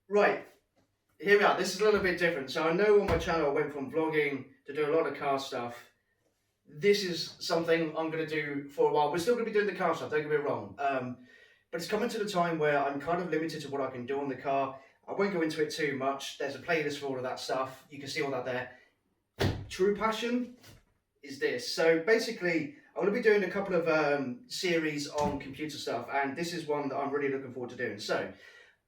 Right, here we are. This is a little bit different. So I know on my channel I went from vlogging to do a lot of car stuff. This is something I'm going to do for a while. We're still going to be doing the car stuff, don't get me wrong. But it's coming to the time where I'm kind of limited to what I can do on the car. I won't go into it too much. There's a playlist for all of that stuff. You can see all that there. True passion is this. So basically, I'm going to be doing a couple of series on computer stuff, and this is one that I'm really looking forward to doing. So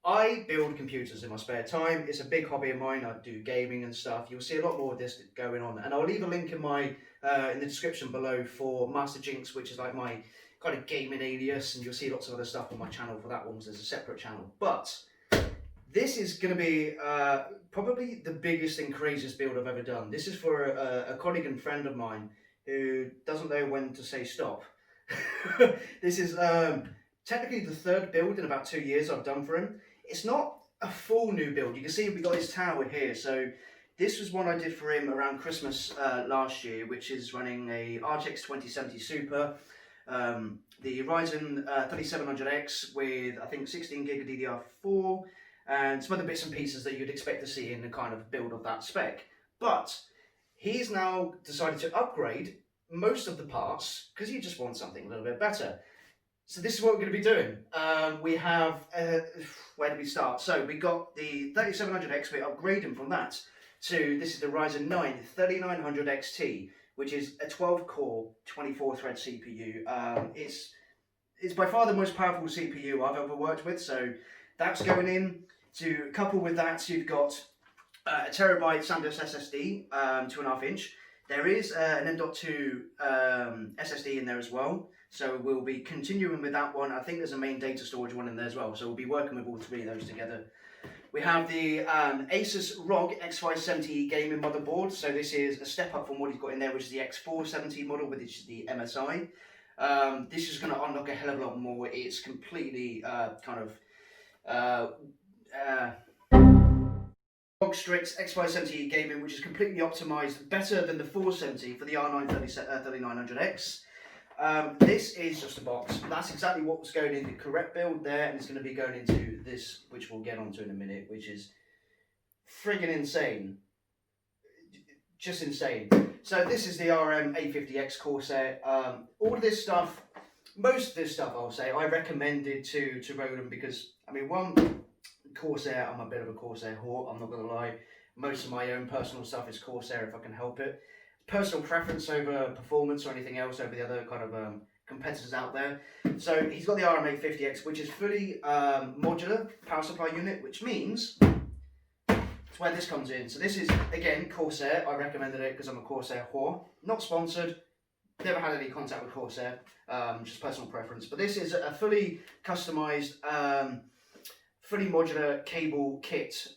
I build computers in my spare time. It's a big hobby of mine. I do gaming and stuff. You'll see a lot more of this going on, and I'll leave a link in in the description below for Master Jinx, which is like my kind of gaming alias, and you'll see lots of other stuff on my channel for that one, because there's a separate channel. But this is going to be probably the biggest and craziest build I've ever done. This is for a colleague and friend of mine who doesn't know when to say stop. This is technically the third build in about 2 years I've done for him. It's not a full new build. You can see we got his tower here. So this was one I did for him around Christmas last year, which is running a RTX 2070 Super, the Ryzen 3700X with I think 16 gig of DDR4, and some other bits and pieces that you'd expect to see in the kind of build of that spec. But he's now decided to upgrade most of the parts because he just wants something a little bit better. So this is what we're going to be doing. We have, where do we start? So we got the 3700X, we're upgrading from that to, this is the Ryzen 9 3900 XT, which is a 12 core, 24 thread CPU. It's by far the most powerful CPU I've ever worked with, so that's going in. To couple with that, you've got a terabyte SanDisk SSD, 2.5 inch. There is an M.2 SSD in there as well, so we'll be continuing with that one. I think there's a main data storage one in there as well, so we'll be working with all three of those together. We have the Asus ROG X570 gaming motherboard, so this is a step up from what he's got in there, which is the X470 model, which is the MSI. This is going to unlock a hell of a lot more. It's completely ROG Strix X570 gaming, which is completely optimized, better than the 470 for the R9 3900X. This is just a box. That's exactly what was going in the correct build there, and it's going to be going into this, which we'll get onto in a minute, which is friggin' insane. Just insane. So this is the RM850X Corsair. All of this stuff, most of this stuff I'll say, I recommended to Roland because, I mean, one, Corsair, I'm a bit of a Corsair whore, I'm not going to lie. Most of my own personal stuff is Corsair if I can help it. Personal preference over performance or anything else over the other kind of competitors out there. So he's got the RM850X, which is fully modular power supply unit, which means it's where this comes in. So this is, again, Corsair. I recommended it because I'm a Corsair whore. Not sponsored, never had any contact with Corsair, just personal preference. But this is a fully customized, fully modular cable kit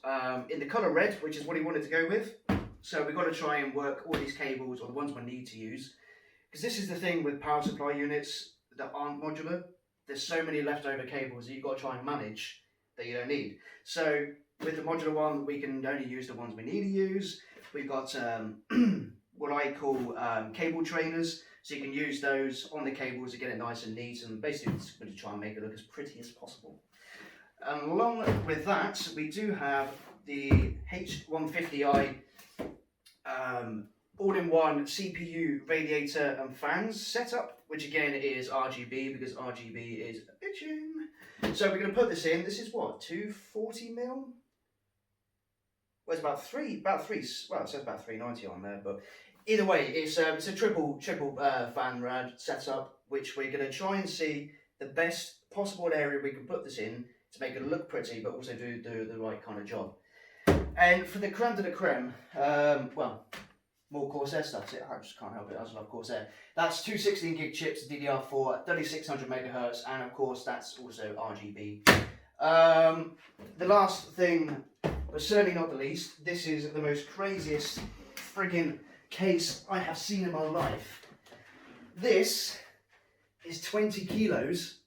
in the colour red, which is what he wanted to go with. So we've got to try and work all these cables, or the ones we need to use, because this is the thing with power supply units that aren't modular. There's so many leftover cables that you've got to try and manage that you don't need. So with the modular one, we can only use the ones we need to use. We've got what I call cable trainers, so you can use those on the cables to get it nice and neat, and basically it's going to try and make it look as pretty as possible. And along with that, we do have the H150i all-in-one CPU, radiator and fans setup, which again is RGB because RGB is a bitchin'. So we're going to put this in. This is what, 240 mil? Well, it's about three. Well, it says about 390 on there, but either way, it's a triple fan rad setup, which we're going to try and see the best possible area we can put this in to make it look pretty, but also do the right kind of job. And for the creme de la creme, well, more Corsair stuff. I just can't help it. I just love Corsair. That's two 16 gig chips, DDR4, 3600 megahertz, and of course that's also RGB. The last thing, but certainly not the least, this is the most craziest friggin' case I have seen in my life. This is 20 kilos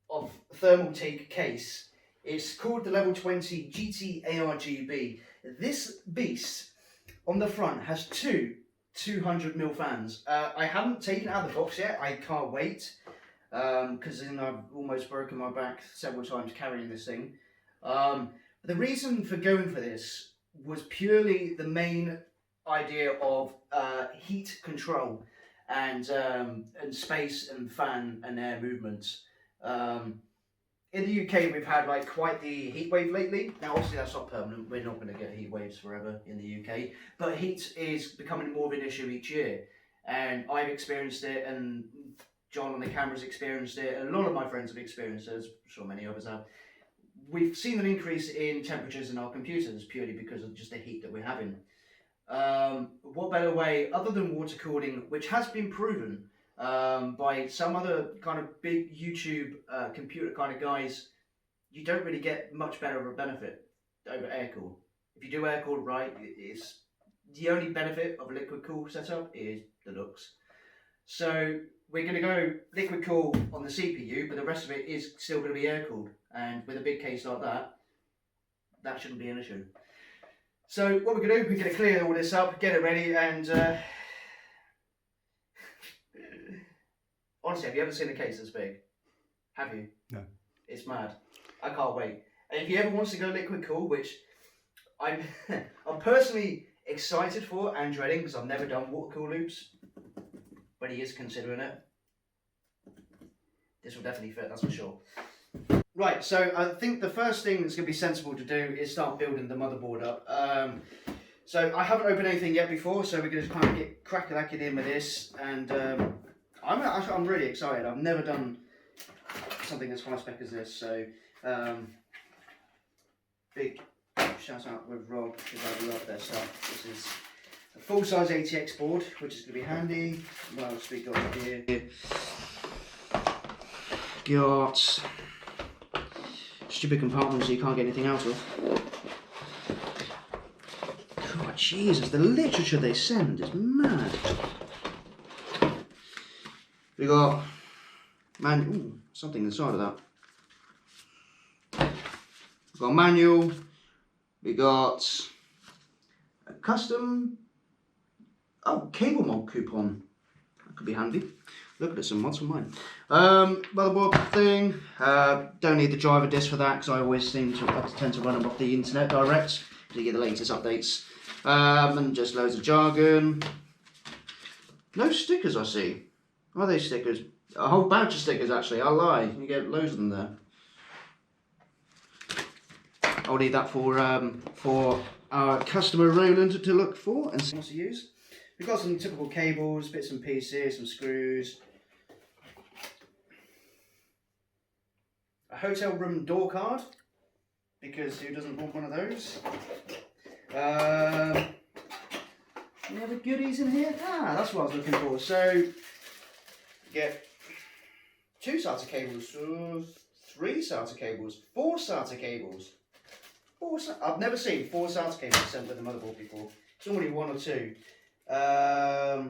of thermal teak case. It's called the Level 20 GT ARGB. This beast on the front has two 200mm fans. I haven't taken it out of the box yet. I can't wait because then I've almost broken my back several times carrying this thing. But The reason for going for this was purely the main idea of heat control and space and fan and air movements. In the UK, we've had like quite the heat wave lately. Now, obviously, that's not permanent. We're not going to get heat waves forever in the UK, but heat is becoming more of an issue each year, and I've experienced it, and John on the camera's experienced it, and a lot of my friends have experienced it, as I'm sure many of us have. We've seen an increase in temperatures in our computers purely because of just the heat that we're having. What better way, other than water cooling, which has been proven by some other kind of big YouTube computer kind of guys, you don't really get much better of a benefit over air cool. If you do air cool right, it's the only benefit of a liquid cool setup is the looks. So we're going to go liquid cool on the CPU, but the rest of it is still going to be air cooled. And with a big case like that, that shouldn't be an issue. So what we're going to do, we're going to clear all this up, get it ready, and honestly, have you ever seen a case this big? Have you? No. It's mad. I can't wait. And if you ever want to go liquid cool, which I'm personally excited for and dreading because I've never done water cool loops, but he is considering it. This will definitely fit, that's for sure. Right, so I think the first thing that's going to be sensible to do is start building the motherboard up. So I haven't opened anything yet before, so we're going to kind of get crack-a-lacking in with this, and I'm really excited. I've never done something as high spec as this, so big shout out with Rob because I love their stuff. This is a full-size RTX board, which is going to be handy. What else we got here? Got stupid compartments you can't get anything out of. God, Jesus, the literature they send is mad. We got something inside of that. We got a manual. We got a custom cable mod coupon. That could be handy. Look at some mods for mine. Motherboard thing. Don't need the driver disk for that because I always tend to run them off the internet direct to get the latest updates. And just loads of jargon. No stickers, I see. Are they stickers? A whole batch of stickers actually. I lie. You get loads of them there. I'll need that for our customer Roland to look for and see what to use. We've got some typical cables, bits and pieces, some screws. A hotel room door card, because who doesn't want one of those? Any other goodies in here? That's what I was looking for. So, get 2 SATA cables, 3 SATA cables, 4 SATA cables. I've never seen 4 SATA cables sent with the motherboard before. It's normally 1 or 2. I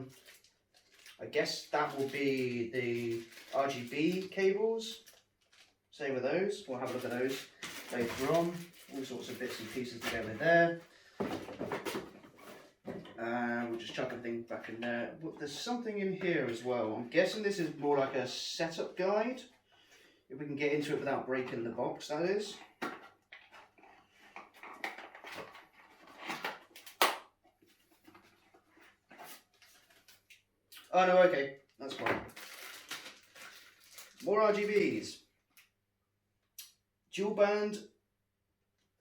guess that will be the RGB cables. Same with those. We'll have a look at those later on. All sorts of bits and pieces to go in there. We'll just chuck everything back in there. There's something in here as well. I'm guessing this is more like a setup guide. If we can get into it without breaking the box, that is. Oh no, okay, that's fine. More RGBs. Dual band.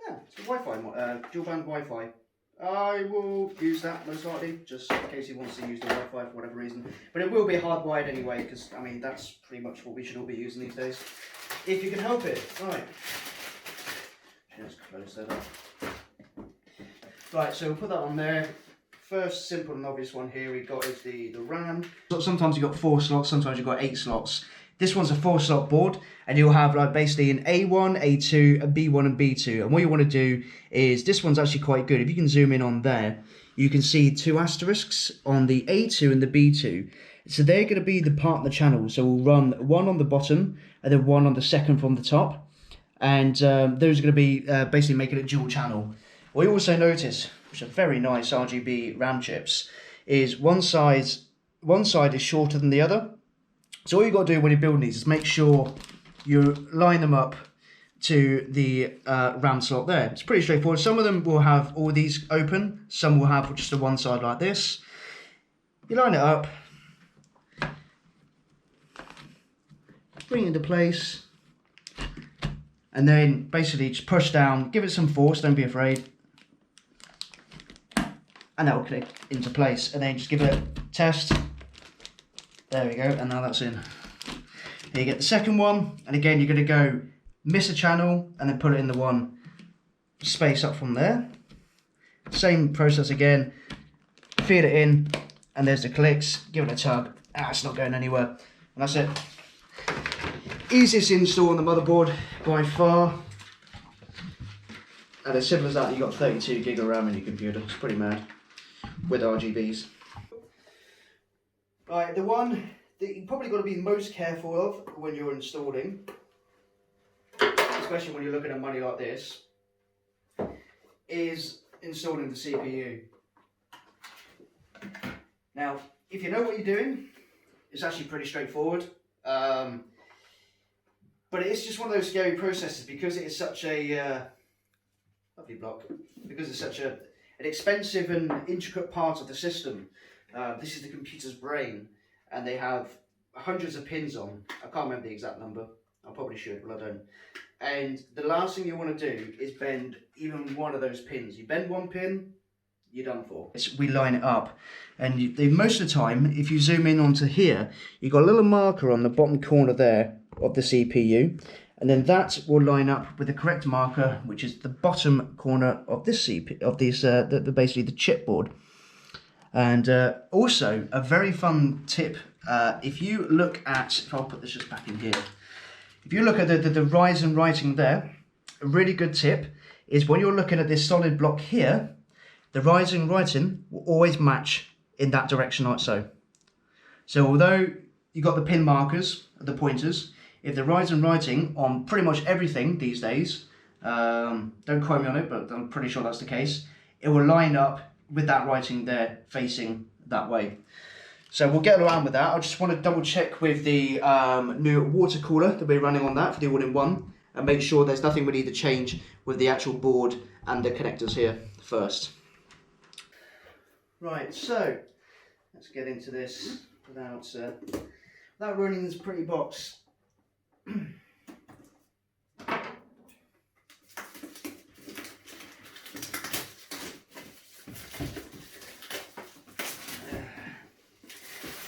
Yeah, it's a Wi-Fi. Dual band Wi-Fi. I will use that most likely, just in case he wants to use the Wi-Fi for whatever reason. But it will be hardwired anyway, because I mean that's pretty much what we should all be using these days, if you can help it. Right. Just close that up. Right, so we'll put that on there. First simple and obvious one here we got is the RAM. So sometimes you've got 4 slots, sometimes you've got 8 slots. This one's a 4-slot board, and you'll have like basically an A1, A2, a B1 and B2. And what you want to do is, this one's actually quite good. If you can zoom in on there, you can see 2 asterisks on the A2 and the B2. So they're going to be the partner channels. So we'll run one on the bottom and then one on the second from the top. And those are going to be basically making it dual channel. What you also notice, which are very nice RGB RAM chips, is one side is shorter than the other. So all you've got to do when you're building these is make sure you line them up to the RAM slot there. It's pretty straightforward. Some of them will have all these open, some will have just the one side like this. You line it up, bring it into place, and then basically just push down, give it some force, don't be afraid, and that will click into place. And then just give it a test. There we go, and now that's in. Here you get the second one, and again you're going to go miss a channel and then put it in the one space up from there. Same process again, feed it in, and there's the clicks, give it a tug. It's not going anywhere, and that's it. Easiest install on the motherboard by far, and as simple as that. You've got 32 gig of RAM in your computer. It's pretty mad with RGBs. Right, the one that you've probably got to be most careful of when you're installing, especially when you're looking at money like this, is installing the CPU. Now, if you know what you're doing, it's actually pretty straightforward. But it is just one of those scary processes because it is such a lovely block, because it's such an expensive and intricate part of the system. This is the computer's brain, and they have hundreds of pins on. I can't remember the exact number. I probably should, but I don't. And the last thing you want to do is bend even one of those pins. You bend one pin, you're done for. We line it up, and most of the time, if you zoom in onto here, you've got a little marker on the bottom corner there of the CPU, and then that will line up with the correct marker, which is the bottom corner of this CPU, of this basically the chipboard. And also a very fun tip, if you look at, if I'll put this just back in here, if you look at the Ryzen writing there, a really good tip is when you're looking at this solid block here, the Ryzen writing will always match in that direction like so. So although you got the pin markers, the pointers, if the Ryzen writing on pretty much everything these days, don't quote me on it, but I'm pretty sure that's the case, it will line up with that writing there facing that way. So we'll get around with that. I just want to double check with the new water cooler that we're running on that for the all-in-one, and make sure there's nothing we need to change with the actual board and the connectors here first. Right, so let's get into this without ruining this pretty box. I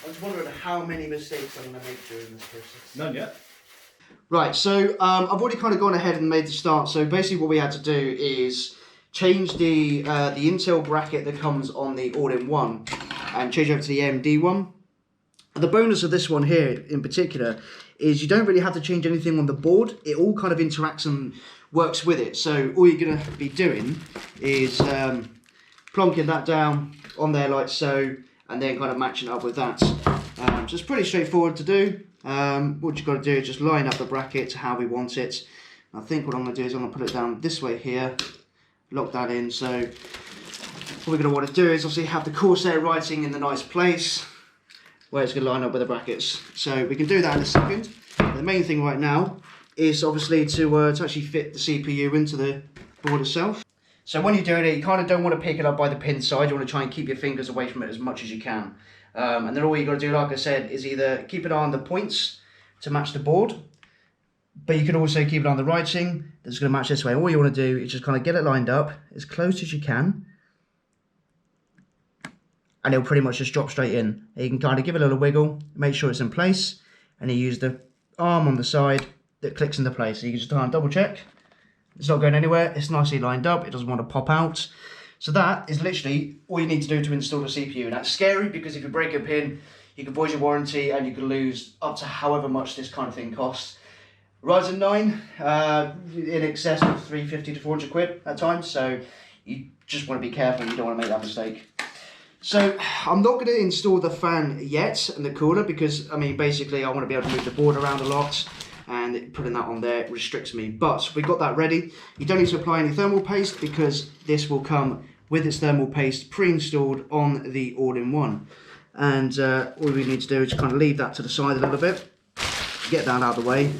was wondering how many mistakes I'm going to make during this process. None yet. Right, so I've already kind of gone ahead and made the start. So basically what we had to do is change the Intel bracket that comes on the all-in-one and change over to the AMD one. The bonus of this one here in particular is you don't really have to change anything on the board. It all kind of interacts and works with it. So all you're going to be doing is plonking that down on there like so, and then kind of matching up with that. So it's pretty straightforward to do. What you've got to do is just line up the bracket to how we want it. I think what I'm going to do is I'm going to put it down this way here, lock that in. So what we're going to want to do is obviously have the Corsair writing in the nice place where it's going to line up with the brackets. So we can do that in a second. The main thing right now is obviously to actually fit the CPU into the board itself. So when you're doing it, you kind of don't want to pick it up by the pin side. You want to try and keep your fingers away from it as much as you can. And then all you've got to do, like I said, is either keep an eye on the points to match the board, but you can also keep it on the writing that's going to match this way. All you want to do is just kind of get it lined up as close as you can, and it'll pretty much just drop straight in. You can kind of give it a little wiggle, make sure it's in place, and you use the arm on the side that clicks into place. So you can just try and double check. It's not going anywhere, it's nicely lined up, it doesn't want to pop out. So that is literally all you need to do to install the CPU. And that's scary because if you break a pin, you can void your warranty and you can lose up to however much this kind of thing costs. Ryzen 9, in excess of 350 to 400 quid at times, so you just want to be careful, you don't want to make that mistake. So I'm not going to install the fan yet and the cooler because, I mean, basically I want to be able to move the board around a lot, and putting that on there restricts me. But we've got that ready. You don't need to apply any thermal paste because this will come with its thermal paste pre-installed on the all-in-one. And all we need to do is kind of leave that to the side a little bit, get that out of the way.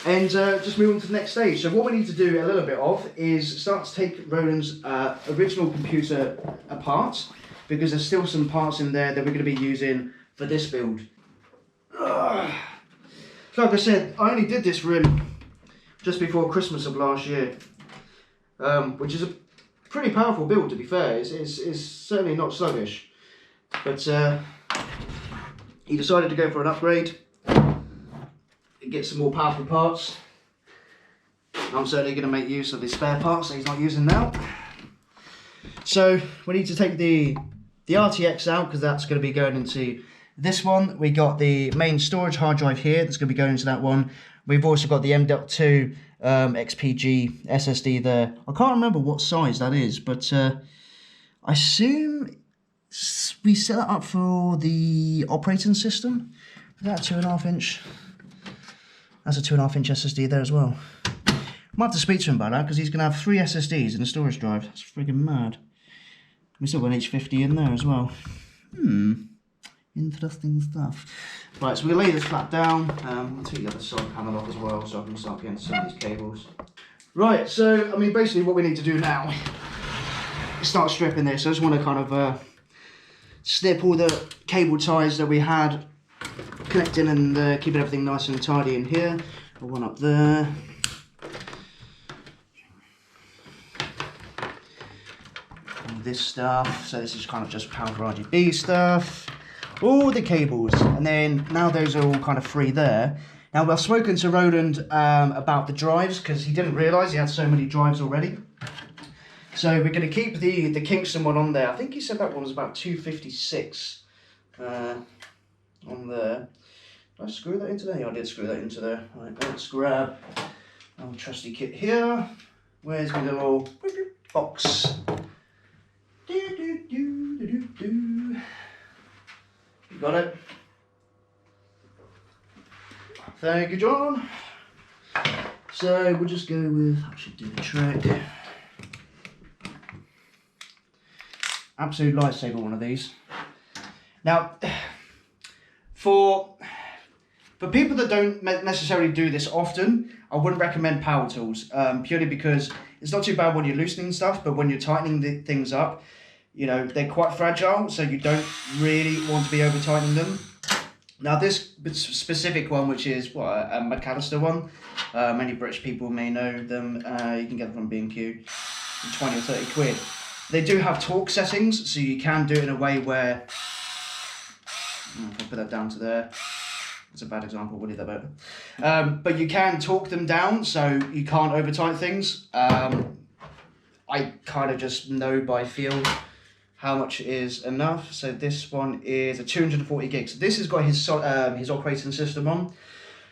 And just move on to the next stage. So what we need to do a little bit of is start to take Roland's original computer apart, because there's still some parts in there that we're going to be using for this build. So like I said, I only did this room just before Christmas of last year, which is a pretty powerful build, to be fair. It's certainly not sluggish, but he decided to go for an upgrade and get some more powerful parts. I'm certainly going to make use of his spare parts that he's not using now. So we need to take the RTX out, because that's going to be going into this one. We got the main storage hard drive here that's going to be going into that one. We've also got the M.2 XPG SSD there. I can't remember what size that is, but I assume we set that up for the operating system. Is that a 2.5 inch? That's a 2.5 inch SSD there as well. I might have to speak to him about that, because he's going to have 3 SSDs in a storage drive. That's friggin' mad. We still got an H50 in there as well. Interesting stuff. Right, so we lay this flat down. I'll take the other side panel off as well, so I can start getting some of these cables. Right, so I mean, basically what we need to do now is start stripping this. I just want to kind of snip all the cable ties that we had, connecting and keeping everything nice and tidy in here. One up there. All this stuff. So this is kind of just power RGB stuff. All the cables, and then now those are all kind of free there. Now I've spoken to Roland about the drives, because he didn't realise he had so many drives already. So we're going to keep the Kingston one on there. I think he said that one was about 256 on there. Did I screw that into there? Yeah, I did screw that into there. Right, let's grab our trusty kit here. Where's my little box? You got it? Thank you, John. So we'll just go with, I should do the trick. Absolute lifesaver, one of these. Now, for people that don't necessarily do this often, I wouldn't recommend power tools, purely because it's not too bad when you're loosening stuff, but when you're tightening things up, you know, they're quite fragile, so you don't really want to be over tightening them. Now this specific one, which is what, a McAllister one, many British people may know them. You can get them from B&Q for 20 or 30 quid. They do have torque settings, so you can do it in a way where, I'll put that down to there. It's a bad example, we'll leave that better. But you can torque them down, so you can't over tighten things. I kind of just know by feel how much is enough. So this one is a 240 gigs. So this has got his operating system on.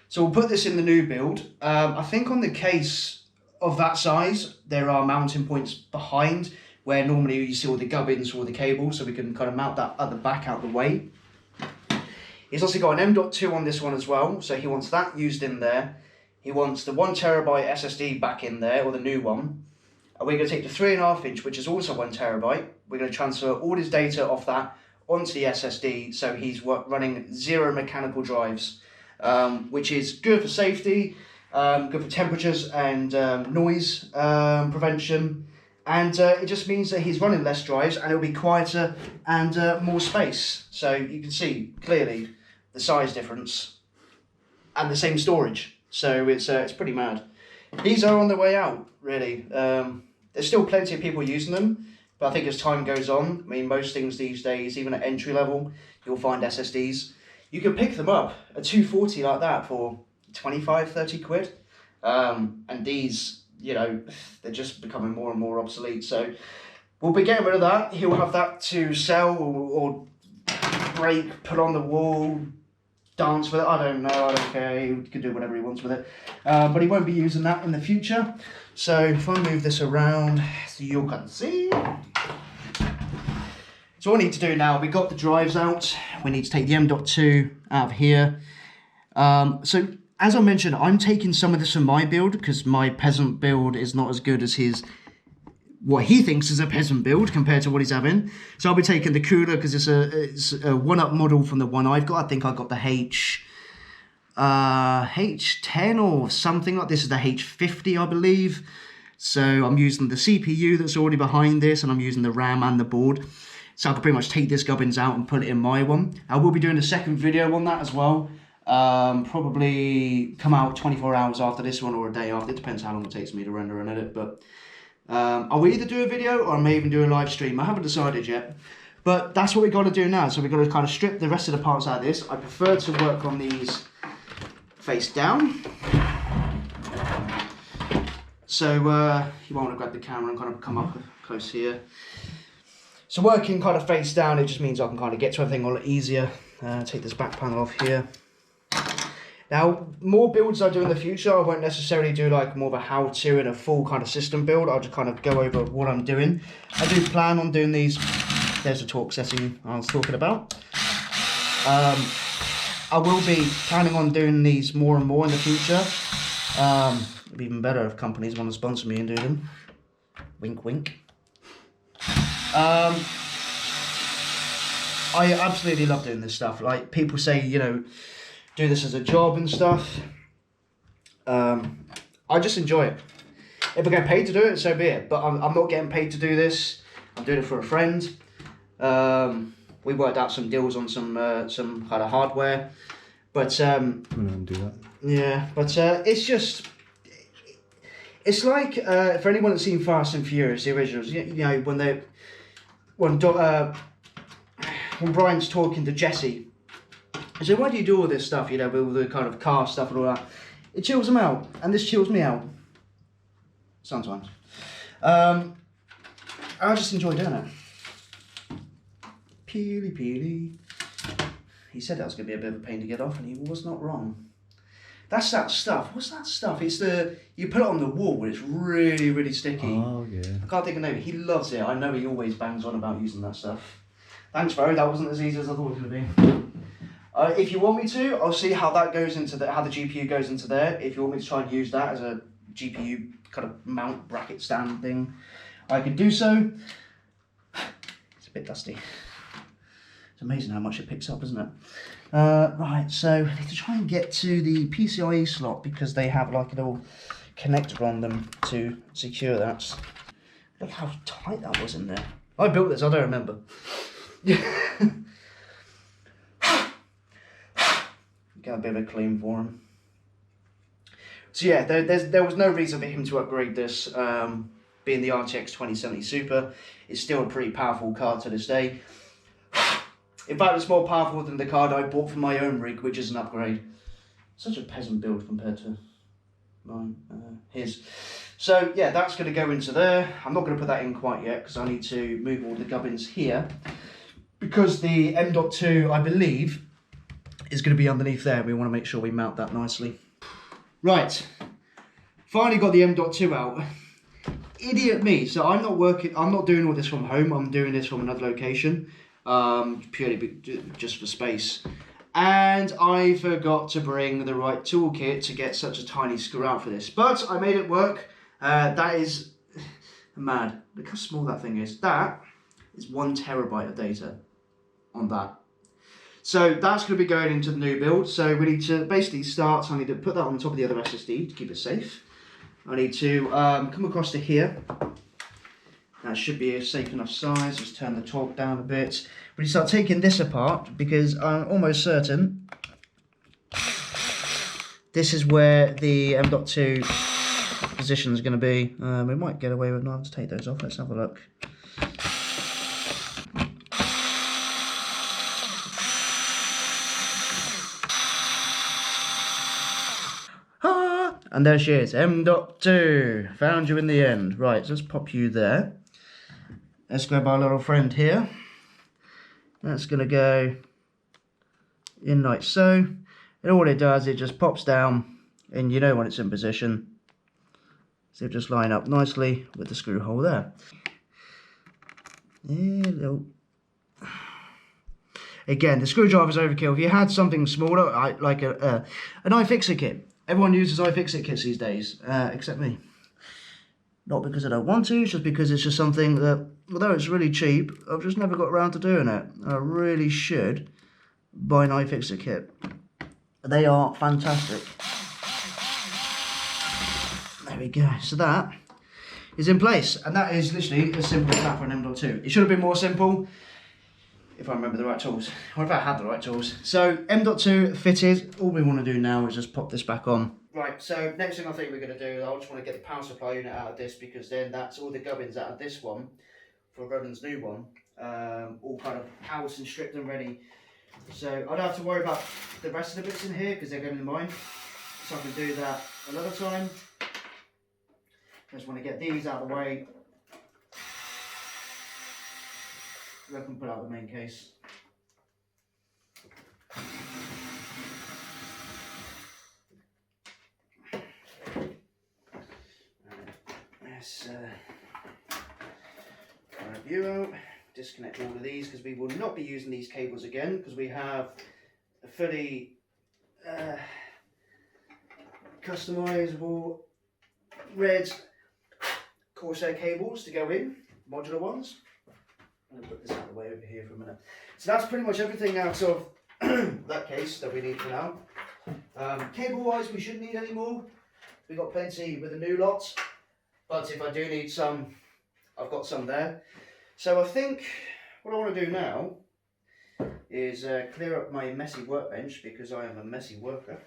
So we'll put this in the new build. I think on the case of that size, there are mounting points behind where normally you see all the gubbins for all the cables, so we can kind of mount that at the back out the way. He's also got an M.2 on this one as well, so he wants that used in there. He wants the 1TB SSD back in there, or the new one. And we're going to take the 3.5 inch, which is also 1TB. We're going to transfer all his data off that onto the SSD, so he's running 0 mechanical drives, which is good for safety, good for temperatures and noise prevention. And it just means that he's running less drives and it'll be quieter and more space. So you can see clearly the size difference and the same storage. So it's pretty mad. These are on the way out, really. There's still plenty of people using them, but I think as time goes on, I mean, most things these days, even at entry level, you'll find SSDs. You can pick them up, a 240 like that, for 25, 30 quid. And these, you know, they're just becoming more and more obsolete. So we'll be getting rid of that. He'll have that to sell or break, put on the wall, dance with it. I don't know, I don't care. He can do whatever he wants with it. But he won't be using that in the future. So if I move this around so you can see. So what we need to do now, we got the drives out. We need to take the M.2 out of here. So as I mentioned, I'm taking some of this from my build because my peasant build is not as good as his, what he thinks is a peasant build compared to what he's having. So I'll be taking the cooler because it's a one-up model from the one I've got. I think I got the H10 or something like this. Is the H50, I believe. So I'm using the CPU that's already behind this, and I'm using the RAM and the board. So I can pretty much take this gubbins out and put it in my one. I will be doing a second video on that as well. Probably come out 24 hours after this one or a day after. It depends how long it takes me to render and edit. But I will either do a video or I may even do a live stream. I haven't decided yet. But that's what we've got to do now. So we've got to kind of strip the rest of the parts out of this. I prefer to work on these face down. So you might want to grab the camera and kind of come up close here. So working kind of face down, it just means I can kind of get to everything a lot easier. Take this back panel off here. Now, more builds I do in the future, I won't necessarily do like more of a how-to and a full kind of system build. I'll just kind of go over what I'm doing. I do plan on doing these. There's the torque setting I was talking about. I will be planning on doing these more and more in the future. It'd be even better if companies want to sponsor me and do them. Wink, wink. I absolutely love doing this stuff. Like, people say, you know, do this as a job and stuff. I just enjoy it. If I get paid to do it, so be it. But I'm not getting paid to do this. I'm doing it for a friend. We worked out some deals on some kind of hardware. But I'm gonna do that. Yeah, but it's just, it's like for anyone that's seen Fast and Furious, the originals, you know, when Brian's talking to Jesse, I said, why do you do all this stuff, you know, with all the kind of car stuff and all that? It chills them out, and this chills me out. Sometimes. I just enjoy doing it. Peely peely. He said that was going to be a bit of a pain to get off, and he was not wrong. That's that stuff. What's that stuff? It's the, you put it on the wall, but it's really, really sticky. Oh, yeah. I can't think of the name. He loves it. I know he always bangs on about using that stuff. Thanks, bro. That wasn't as easy as I thought it was going to be. If you want me to, I'll see how that goes into how the GPU goes into there. If you want me to try and use that as a GPU kind of mount bracket stand thing, I can do so. It's a bit dusty. It's amazing how much it picks up, isn't it? Right, so I need to try and get to the PCIe slot because they have like a little connector on them to secure that. Look how tight that was in there. I built this, I don't remember. Get a bit of a clean for him. So yeah, there was no reason for him to upgrade this. Being the RTX 2070 Super, it's still a pretty powerful card to this day. In fact, it's more powerful than the card I bought for my own rig, which is an upgrade. Such a peasant build compared to mine, his. So yeah, that's going to go into there. I'm not going to put that in quite yet because I need to move all the gubbins here. Because the M.2, I believe, is going to be underneath there. We want to make sure we mount that nicely. Right, finally got the M.2 out. Idiot me, so I'm not doing all this from home, I'm doing this from another location. Purely just for space. And I forgot to bring the right toolkit to get such a tiny screw out for this. But I made it work. That is mad. Look how small that thing is. That is 1 terabyte of data on that. So that's going to be going into the new build. So we need to basically start. So I need to put that on top of the other SSD to keep it safe. I need to come across to here. That should be a safe enough size. Just turn the torque down a bit. We start taking this apart because I'm almost certain this is where the M.2 position is going to be. We might get away with not having to take those off. Let's have a look. And there she is, M.2. Found you in the end. Right, so let's pop you there. Let's grab our little friend here. That's going to go in like so. And all it does, it just pops down, and you know when it's in position. So just line up nicely with the screw hole there. Again, the screwdriver's overkill. If you had something smaller, like an iFixit kit. Everyone uses iFixit kits these days, except me. Not because I don't want to, it's just because it's just something that, although it's really cheap, I've just never got around to doing it. I really should buy an iFixit kit. They are fantastic. There we go. So that is in place, and that is literally as simple as that for an M.2. It should have been more simple if I remember the right tools, or if I had the right tools. So M.2 fitted. All we want to do now is just pop this back on. Right, so next thing I think we're going to do, I just want to get the power supply unit out of this, because then that's all the gubbins out of this one for Ryzen's new one, all kind of out and stripped and ready. So I don't have to worry about the rest of the bits in here because they're going in mine, so I can do that another time. I just want to get these out of the way. I can put out the main case. Let's view out, disconnect all of these because we will not be using these cables again, because we have a fully customizable red Corsair cables to go in, modular ones. I'm going to put this out of the way over here for a minute. So that's pretty much everything out of that case that we need for now. Cable wise, we shouldn't need any more. We've got plenty with the new lot, but if I do need some, I've got some there. So I think what I want to do now is clear up my messy workbench, because I am a messy worker.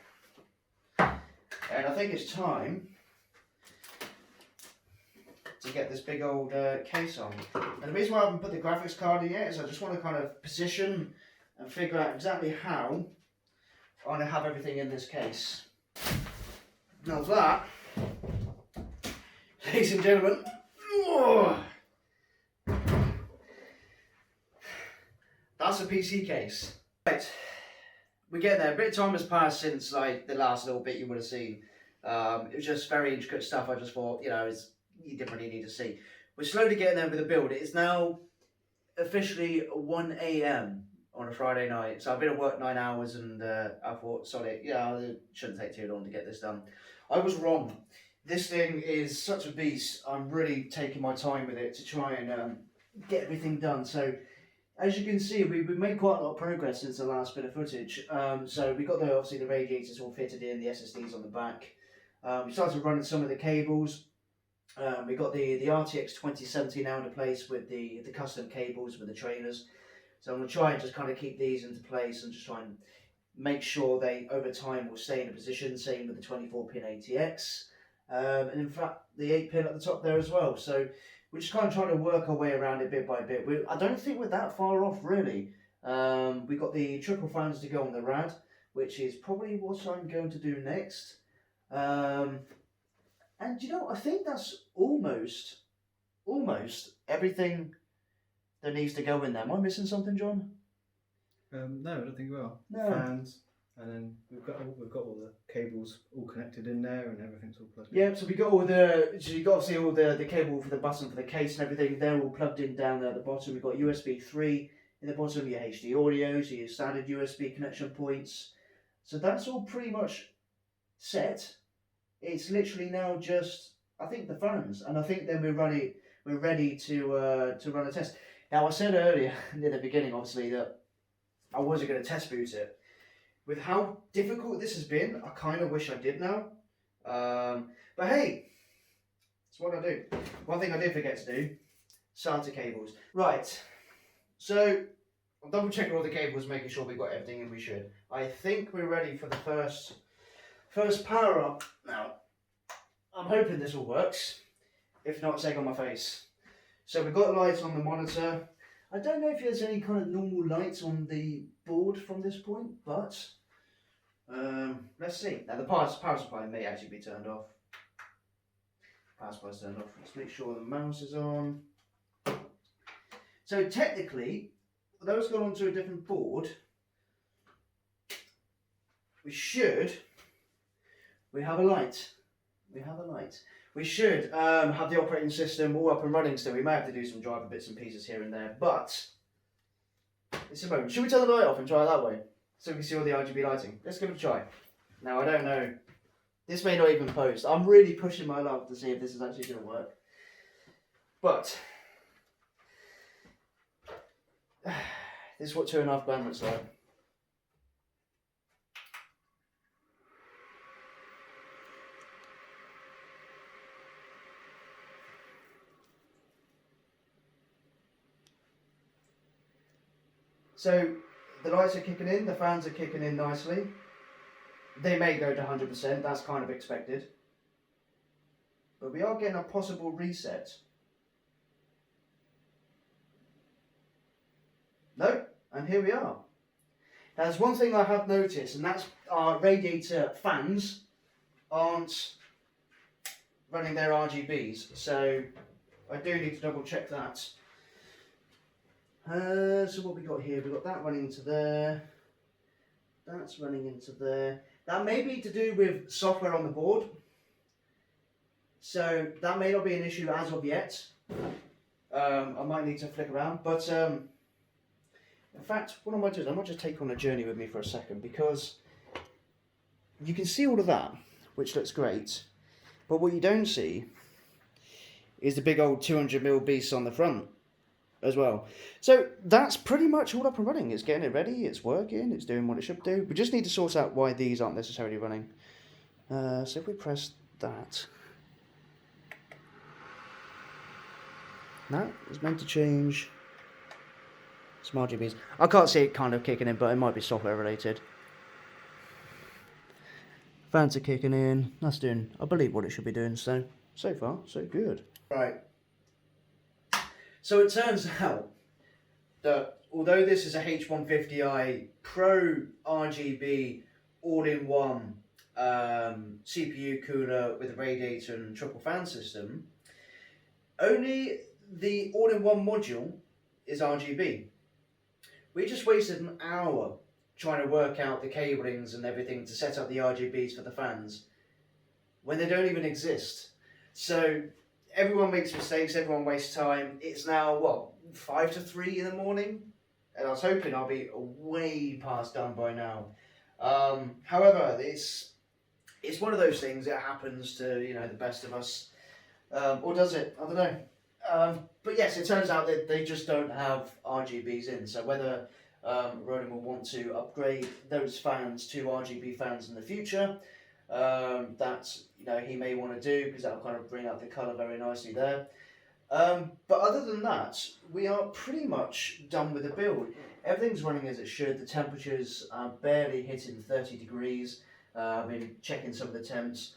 And I think it's time to get this big old case on. And the reason why I haven't put the graphics card in yet is I just want to kind of position and figure out exactly how I want to have everything in this case. Now that, ladies and gentlemen, that's a PC case. Right, we're getting there. A bit of time has passed since like the last little bit you would have seen. It was just very intricate stuff. I just thought, you know, you didn't really need to see. We're slowly getting there with the build. It is now officially 1 AM on a Friday night. So I've been at work 9 hours, and I thought, sorry, yeah, it shouldn't take too long to get this done. I was wrong. This thing is such a beast. I'm really taking my time with it to try and get everything done. So as you can see, we've made quite a lot of progress since the last bit of footage. So we got obviously the radiators all fitted in, the SSDs on the back. We started running some of the cables. We got the RTX 2070 now into place with the custom cables with the trainers. So I'm going to try and just kind of keep these into place and just try and make sure they over time will stay in a position. Same with the 24-pin RTX. And in fact the 8-pin at the top there as well. So we're just kind of trying to work our way around it bit by bit. I don't think we're that far off really. We got the triple fans to go on the rad, which is probably what I'm going to do next. And you know, I think that's almost everything that needs to go in there. Am I missing something, John? No, I don't think you are. No. Fans, and then we've got all the cables all connected in there, and everything's all plugged in. Yeah, so we got all the, so you got obviously all the cable for the button for the case and everything. They're all plugged in down there at the bottom. We've got USB 3 in the bottom, your HD audio, so your standard USB connection points. So that's all pretty much set. It's literally now just, I think, the fans, and I think then we're ready to run a test. Now I said earlier near the beginning, obviously, that I wasn't going to test boot it. With how difficult this has been, I kind of wish I did now. But hey, it's what I do. One thing I did forget to do: SATA cables. Right. So I'm double checking all the cables, making sure we got everything, and we should. I think we're ready for the first power up. Now, I'm hoping this all works. If not, it's egg on my face. So we've got lights on the monitor. I don't know if there's any kind of normal lights on the board from this point, but let's see. Now the power supply may actually be turned off. Power supply's turned off. Let's make sure the mouse is on. So technically, although it's gone onto a different board, we have a light. We should have the operating system all up and running still. We may have to do some driver bits and pieces here and there, but it's a moment. Should we turn the light off and try it that way? So we can see all the RGB lighting. Let's give it a try. Now, I don't know. This may not even post. I'm really pushing my luck to see if this is actually going to work. But this is what 2.5 grand looks like. So the lights are kicking in, the fans are kicking in nicely. They may go to 100%, that's kind of expected. But we are getting a possible reset. No, and here we are. Now, there's one thing I have noticed, and that's our radiator fans aren't running their RGBs, so I do need to double check that. So what we got here, we've got that running into there, that's running into there. That may be to do with software on the board, so that may not be an issue as of yet. I might need to flick around, but in fact, what I might do is I might just take you on a journey with me for a second, because you can see all of that, which looks great, but what you don't see is the big old 200mm beast on the front as well. So that's pretty much all up and running. It's getting it ready, it's working, it's doing what it should do. We just need to sort out why these aren't necessarily running. So if we press that, that is meant to change some RGBs. I can't see it kind of kicking in, but it might be software related. Fans are kicking in. That's doing, I believe, what it should be doing. So far, so good. Right. So it turns out that although this is a H150i Pro RGB all-in-one CPU cooler with a radiator and triple fan system, only the all-in-one module is RGB. We just wasted an hour trying to work out the cablings and everything to set up the RGBs for the fans when they don't even exist. So everyone makes mistakes, everyone wastes time. It's now, what, 5 to 3 in the morning? And I was hoping I'll be way past done by now. However, it's one of those things that happens to, you know, the best of us. Or does it? I don't know. But yes, it turns out that they just don't have RGBs in. So whether Ronan will want to upgrade those fans to RGB fans in the future, that, you know, he may want to do, because that'll kind of bring out the colour very nicely there. But other than that, we are pretty much done with the build. Everything's running as it should. The temperatures are barely hitting 30 degrees. I've been checking some of the temps.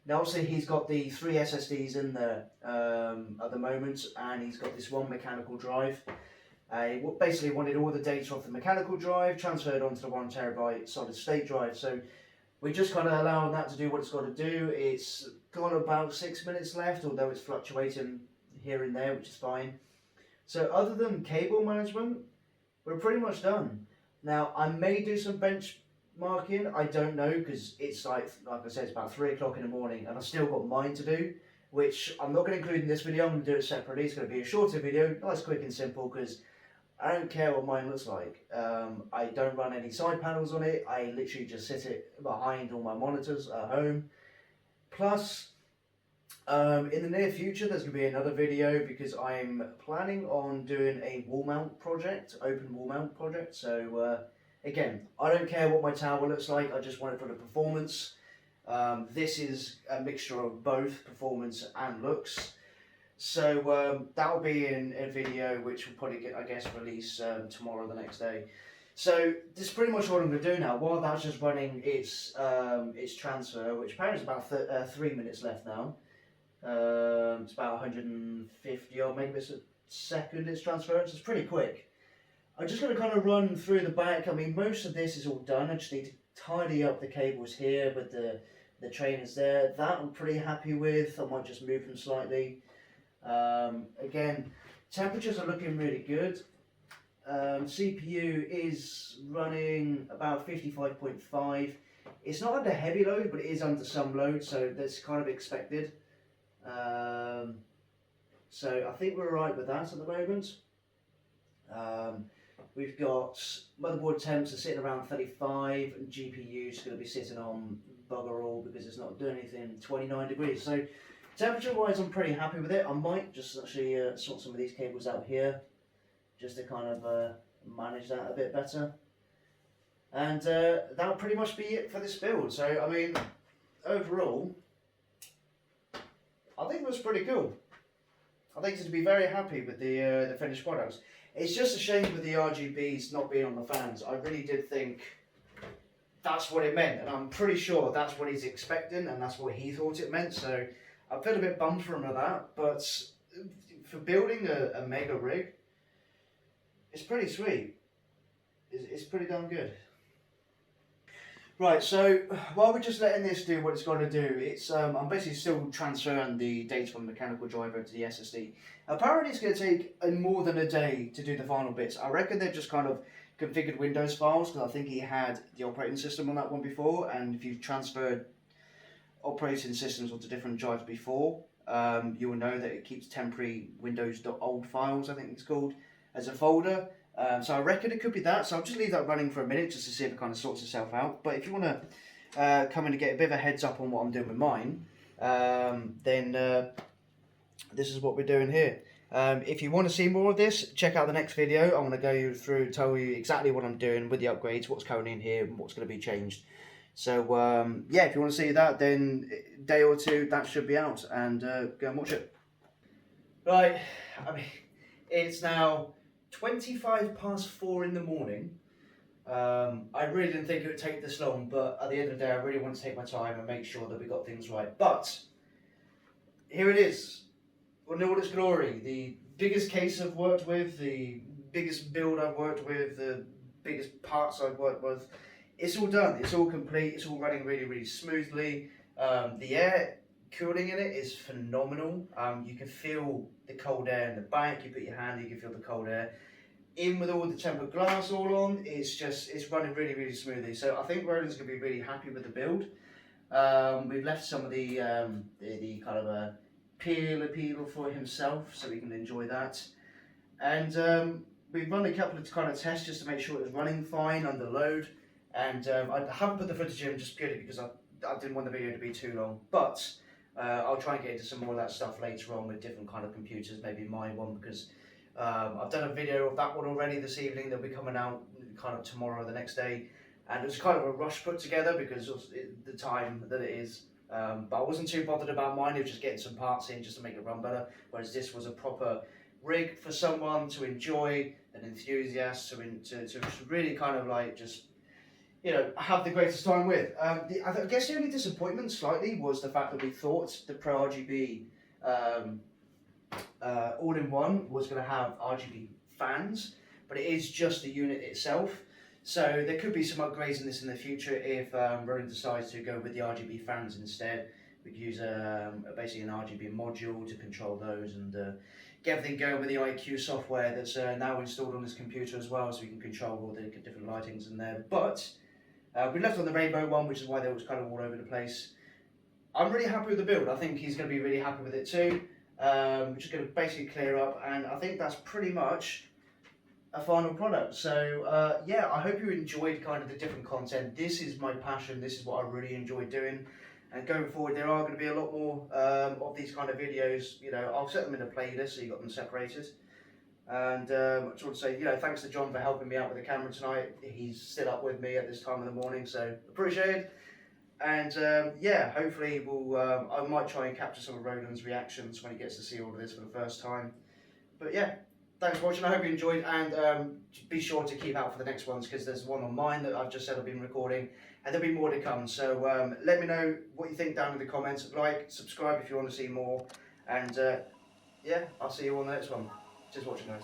Now obviously he's got the 3 SSDs in there at the moment, and he's got this one mechanical drive. He basically wanted all the data off the mechanical drive transferred onto the 1TB solid state drive. So we're just kind of allowing that to do what it's got to do. It's got about 6 minutes left, although it's fluctuating here and there, which is fine. So other than cable management, we're pretty much done. Now I may do some benchmarking, I don't know, because it's like I said, it's about 3 o'clock in the morning and I've still got mine to do, which I'm not going to include in this video. I'm going to do it separately. It's going to be a shorter video, nice, quick and simple, because I don't care what mine looks like. I don't run any side panels on it. I literally just sit it behind all my monitors at home. Plus, in the near future, there's going to be another video, because I'm planning on doing a wall mount project, open wall mount project. So again, I don't care what my tower looks like. I just want it for the performance. This is a mixture of both performance and looks. So that will be in a video which will probably get, I guess, release tomorrow or the next day. So this is pretty much what I'm going to do now. While that's just running its transfer, which apparently is about 3 minutes left now. It's about 150 odd megabits a second its transference. It's pretty quick. I'm just going to kind of run through the back. I mean, most of this is all done. I just need to tidy up the cables here with the trainers there. That I'm pretty happy with. I might just move them slightly. Again, temperatures are looking really good. CPU is running about 55.5. It's not under heavy load, but it is under some load, so that's kind of expected. So I think we're alright with that at the moment. We've got motherboard temps are sitting around 35, and GPU is going to be sitting on bugger all because it's not doing anything, 29 degrees. So temperature wise, I'm pretty happy with it. I might just actually sort some of these cables out here just to kind of manage that a bit better. And that'll pretty much be it for this build. So, I mean, overall, I think it was pretty cool. I think he's going to be very happy with the finished products. It's just a shame with the RGBs not being on the fans. I really did think that's what it meant, and I'm pretty sure that's what he's expecting, and that's what he thought it meant. So I feel a bit bummed for him with that, but for building a mega rig, it's pretty sweet. It's pretty damn good. Right, so while we're just letting this do what it's got to do, it's I'm basically still transferring the data from the mechanical driver to the SSD. Apparently it's going to take more than a day to do the final bits. I reckon they've just kind of configured Windows files, because I think he had the operating system on that one before, and if you've transferred operating systems onto different drives before, you will know that it keeps temporary Windows.old files, I think it's called, as a folder. So I reckon it could be that, so I'll just leave that running for a minute just to see if it kind of sorts itself out. But if you want to come in and get a bit of a heads up on what I'm doing with mine, then this is what we're doing here. If you want to see more of this, check out the next video. I'm going to go through, tell you exactly what I'm doing with the upgrades, what's currently in here, and what's going to be changed. So yeah, if you want to see that, then a day or two, that should be out, and go and watch it. Right, I mean, it's now 4:25 in the morning. I really didn't think it would take this long, but at the end of the day I really want to take my time and make sure that we got things right. But here it is, in all its glory. The biggest case I've worked with, the biggest build I've worked with, the biggest parts I've worked with. It's all done, it's all complete, it's all running really, really smoothly. The air cooling in it is phenomenal. You can feel the cold air in the back. You put your hand, you can feel the cold air. In with all the tempered glass all on, it's running really, really smoothly. So I think Roland's going to be really happy with the build. We've left some of the kind of a peel for himself, so he can enjoy that. And we've run a couple of kind of tests just to make sure it was running fine under load. And I haven't put the footage in just purely because I didn't want the video to be too long. But I'll try and get into some more of that stuff later on with different kind of computers, maybe my one, because I've done a video of that one already this evening. They'll be coming out kind of tomorrow or the next day, and it was kind of a rush put together because of the time that it is. But I wasn't too bothered about mine. It was just getting some parts in just to make it run better, whereas this was a proper rig for someone to enjoy, an enthusiast to really kind of like just, you know, have the greatest time with. I guess the only disappointment slightly was the fact that we thought the Pro RGB all-in-one was going to have RGB fans, but it is just the unit itself. So there could be some upgrades in this in the future if Roland decides to go with the RGB fans instead. We could use basically an RGB module to control those and get everything going with the IQ software that's now installed on this computer as well, so we can control all the different lightings in there. But we left on the rainbow one, which is why they was kind of all over the place. I'm really happy with the build. I think he's going to be really happy with it too. We're just going to basically clear up, and I think that's pretty much a final product. So yeah, I hope you enjoyed kind of the different content. This is my passion. This is what I really enjoy doing. And going forward, there are going to be a lot more of these kind of videos. You know, I'll set them in a playlist so you got them separated. And I just want to say, you know, thanks to John for helping me out with the camera tonight. He's still up with me at this time of the morning, so appreciate it. And yeah, hopefully I might try and capture some of Roland's reactions when he gets to see all of this for the first time. But yeah, thanks for watching. I hope you enjoyed, and be sure to keep out for the next ones, because there's one on mine that I've just said I've been recording, and there'll be more to come. So let me know what you think down in the comments. Like, subscribe if you want to see more, and yeah, I'll see you on the next one. Just watching, guys.